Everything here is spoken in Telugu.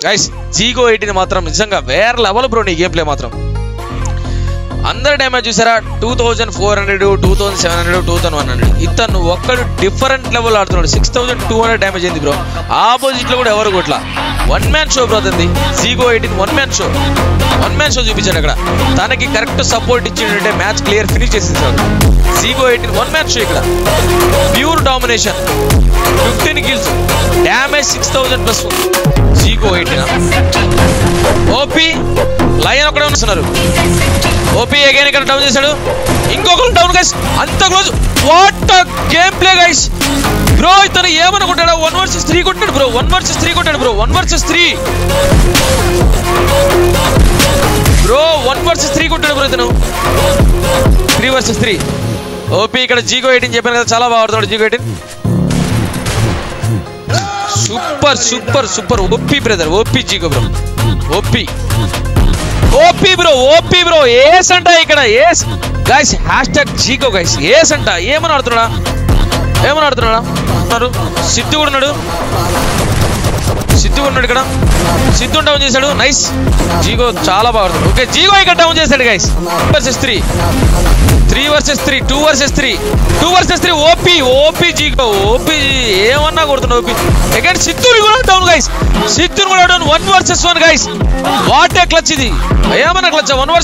గైస్ జీగో 18 మాత్రం నిజంగా వేరే లెవెల్ బ్రో. నీ గేమ్ ప్లే మాత్రం అందరు డ్యామేజ్ చూసారా, 2400, 2700, 2100. ఇతను ఒక్కడు డిఫరెంట్ లెవెల్ ఆడుతున్నాడు. 6200 డ్యామేజ్ అయింది బ్రో. ఆపోజిట్ లో కూడా ఎవరు కొట్లా. 1 మ్యాన్ షో బ్రో అతనిది. జీగో 18 1 మ్యాన్ షో, 1 మ్యాన్ షో చూపించాడు అక్కడ. తనకి కరెక్ట్ సపోర్ట్ ఇచ్చిందంటే మ్యాచ్ క్లియర్ ఫినిష్ చేసేసాడు. జీగో 18 1 మ్యాన్ షో ఇక్కడ. Pure domination, 15 kills, damage 6000+. జీగో 18 ఓపీ లయన్ ఒకడే ఉన్నారు. ఓపీ అగైన్ ఇక్కడ డౌన్ చేశాడు. ఇంకొకరు డౌన్ గైస్. అంత close. What game play guys. Bro ఇతను ఏమన్నా కొట్టాడు. 1 vs 3 కొట్టాడు బ్రో. 1 vs 3 కొట్టాడు బ్రో. 1 vs 3 bro. 1 vs 3 కొట్టాడు బ్రో ఇతను. 3 vs 3. ఓపీ ఇక్కడ జీగో 18 చెప్పాను కదా, చాలా బాగా ఆడుతున్నాడు జీగో 18. Super super super. OP brother, OP జీగో bro. OP OP bro, OP bro. Ace అంట ఇక్కడ. ఏస్ గైస్. #జీగో గైస్. ఏస్ అంట. ఏమని ఆడుతున్నాడా, ఏమని ఆడుతున్నాడా. సిద్ధు కూడా ఉన్నాడు. సిద్ధు ఉన్నాడు ఇక్కడ. సిద్ధు డౌన్ చేశాడు. నైస్. జీగో చాలా బాగా ఆడుతున్నాడు. ఓకే జీగో ఇక్కడ డౌన్ చేశాడు guys. 3 vs 3, 3 vs 3, 2 vs 3, 2 vs 3. OP OP జీగో. ఓపీ ఏమన్నా కొడుతున్నాడు ఓపీ. అగైన్ సిద్ధుని కూడా డౌన్ గైస్. సిద్ధుని కూడా down. 1 vs 1 guys. What a clutch ఇది. ఏమన్నా క్లచ్. 1 vs